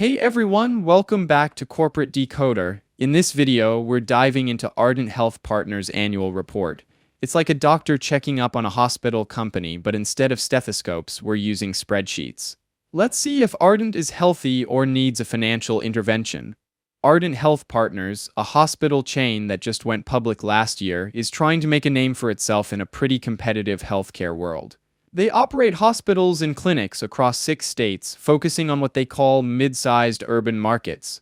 Hey everyone, welcome back to Corporate Decoder. In this video, we're diving into Ardent Health Partners' annual report. It's like a doctor checking up on a hospital company, but instead of stethoscopes, we're using spreadsheets. Let's see if Ardent is healthy or needs a financial intervention. Ardent Health Partners, a hospital chain that just went public last year, is trying to make a name for itself in a pretty competitive healthcare world. They operate hospitals and clinics across 6 states, focusing on what they call mid-sized urban markets.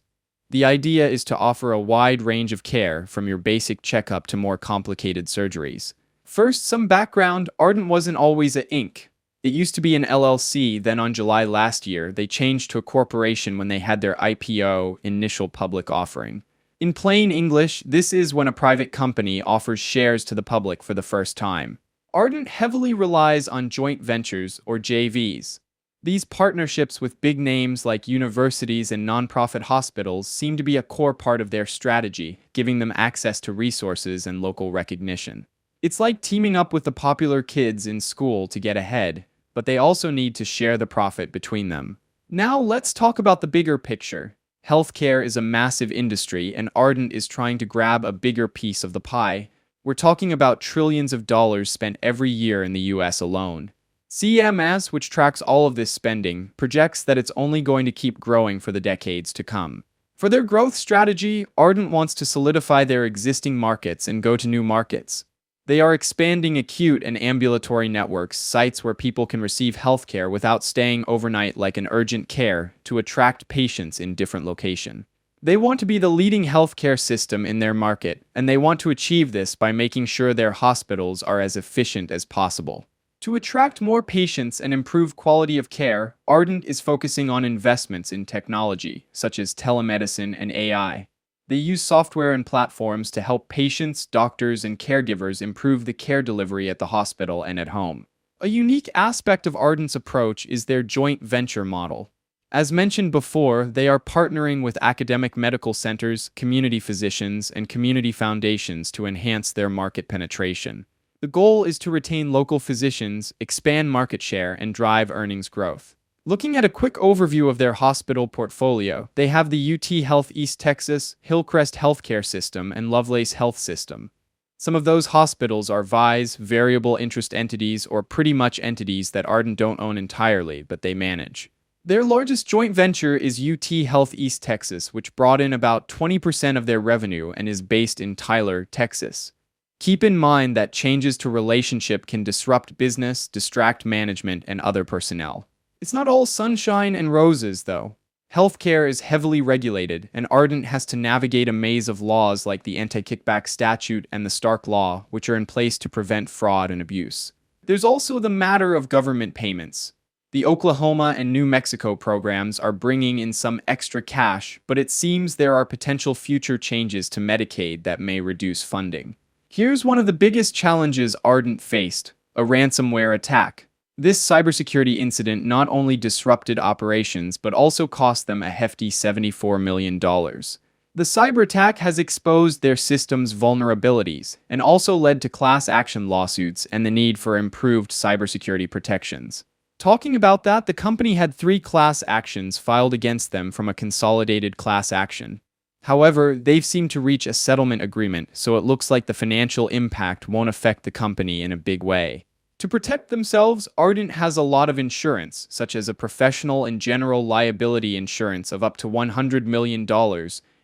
The idea is to offer a wide range of care, from your basic checkup to more complicated surgeries. First, some background: Ardent wasn't always a Inc. It used to be an LLC, then on July last year, they changed to a corporation when they had their IPO, initial public offering. In plain English, this is when a private company offers shares to the public for the first time. Ardent heavily relies on joint ventures, or JVs. These partnerships with big names like universities and nonprofit hospitals seem to be a core part of their strategy, giving them access to resources and local recognition. It's like teaming up with the popular kids in school to get ahead, but they also need to share the profit between them. Now let's talk about the bigger picture. Healthcare is a massive industry, and Ardent is trying to grab a bigger piece of the pie. We're talking about trillions of dollars spent every year in the US alone. CMS, which tracks all of this spending, projects that it's only going to keep growing for the decades to come. For their growth strategy, Ardent wants to solidify their existing markets and go to new markets. They are expanding acute and ambulatory networks, sites where people can receive healthcare without staying overnight like an urgent care, to attract patients in different locations. They want to be the leading healthcare system in their market, and they want to achieve this by making sure their hospitals are as efficient as possible. To attract more patients and improve quality of care, Ardent is focusing on investments in technology, such as telemedicine and AI. They use software and platforms to help patients, doctors, and caregivers improve the care delivery at the hospital and at home. A unique aspect of Ardent's approach is their joint venture model. As mentioned before, they are partnering with academic medical centers, community physicians, and community foundations to enhance their market penetration. The goal is to retain local physicians, expand market share, and drive earnings growth. Looking at a quick overview of their hospital portfolio, they have the UT Health East Texas, Hillcrest Healthcare System, and Lovelace Health System. Some of those hospitals are VIs, variable interest entities, or pretty much entities that Ardent don't own entirely, but they manage. Their largest joint venture is UT Health East Texas, which brought in about 20% of their revenue and is based in Tyler, Texas. Keep in mind that changes to relationship can disrupt business, distract management, and other personnel. It's not all sunshine and roses, though. Healthcare is heavily regulated, and Ardent has to navigate a maze of laws like the Anti-Kickback Statute and the Stark Law, which are in place to prevent fraud and abuse. There's also the matter of government payments. The Oklahoma and New Mexico programs are bringing in some extra cash, but it seems there are potential future changes to Medicaid that may reduce funding. Here's one of the biggest challenges Ardent faced: a ransomware attack. This cybersecurity incident not only disrupted operations, but also cost them a hefty $74 million. The cyber attack has exposed their system's vulnerabilities and also led to class action lawsuits and the need for improved cybersecurity protections. Talking about that, the company had 3 class actions filed against them from a consolidated class action. However, they've seemed to reach a settlement agreement, so it looks like the financial impact won't affect the company in a big way. To protect themselves, Ardent has a lot of insurance, such as a professional and general liability insurance of up to $100 million,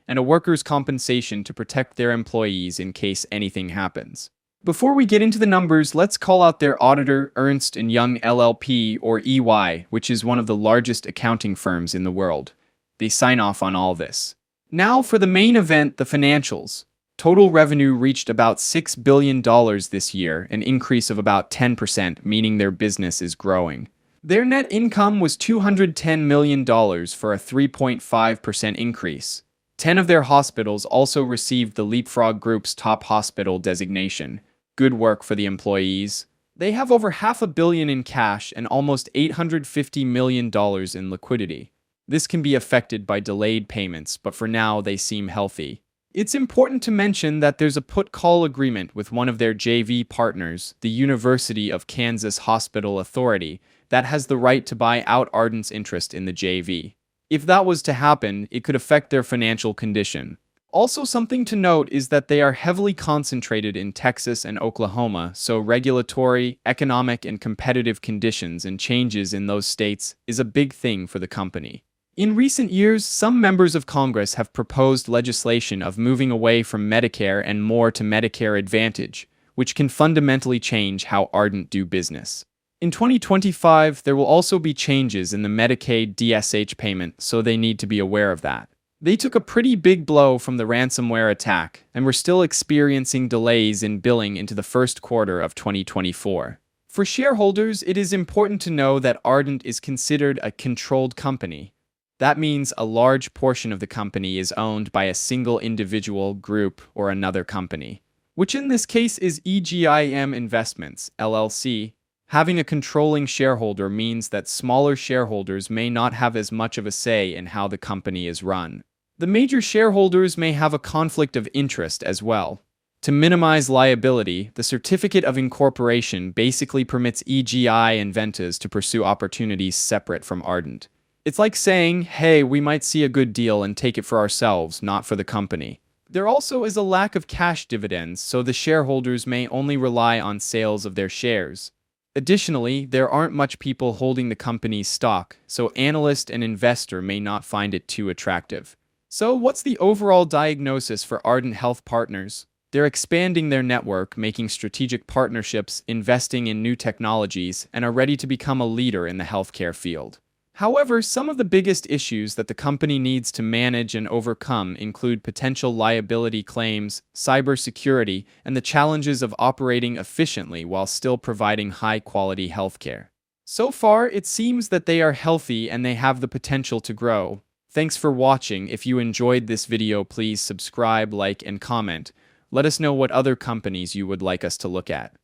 and a workers' compensation to protect their employees in case anything happens. Before we get into the numbers, let's call out their auditor, Ernst & Young LLP, or EY, which is one of the largest accounting firms in the world. They sign off on all this. Now for the main event, the financials. Total revenue reached about $6 billion this year, an increase of about 10%, meaning their business is growing. Their net income was $210 million for a 3.5% increase. 10 of their hospitals also received the Leapfrog Group's top hospital designation. Good work for the employees. They have over $500 million in cash and almost $850 million in liquidity. This can be affected by delayed payments, but for now they seem healthy. It's important to mention that there's a put-call agreement with one of their JV partners, the University of Kansas Hospital Authority, that has the right to buy out Ardent's interest in the JV. If that was to happen, it could affect their financial condition. Also, something to note is that they are heavily concentrated in Texas and Oklahoma, so regulatory, economic, and competitive conditions and changes in those states is a big thing for the company. In recent years, some members of Congress have proposed legislation of moving away from Medicare and more to Medicare Advantage, which can fundamentally change how Ardent do business. In 2025, there will also be changes in the Medicaid DSH payment, so they need to be aware of that. They took a pretty big blow from the ransomware attack, and we're still experiencing delays in billing into the first quarter of 2024. For shareholders, it is important to know that Ardent is considered a controlled company. That means a large portion of the company is owned by a single individual, group, or another company, which in this case is EGIM Investments, LLC. Having a controlling shareholder means that smaller shareholders may not have as much of a say in how the company is run. The major shareholders may have a conflict of interest as well. To minimize liability, the certificate of incorporation basically permits EGI and Ventas to pursue opportunities separate from Ardent. It's like saying, hey, we might see a good deal and take it for ourselves, not for the company. There also is a lack of cash dividends, so the shareholders may only rely on sales of their shares. Additionally, there aren't much people holding the company's stock, so analyst and investor may not find it too attractive. So what's the overall diagnosis for Ardent Health Partners? They're expanding their network, making strategic partnerships, investing in new technologies, and are ready to become a leader in the healthcare field. However, some of the biggest issues that the company needs to manage and overcome include potential liability claims, cybersecurity, and the challenges of operating efficiently while still providing high-quality healthcare. So far, it seems that they are healthy and they have the potential to grow. Thanks for watching. If you enjoyed this video, please subscribe, like, and comment. Let us know what other companies you would like us to look at.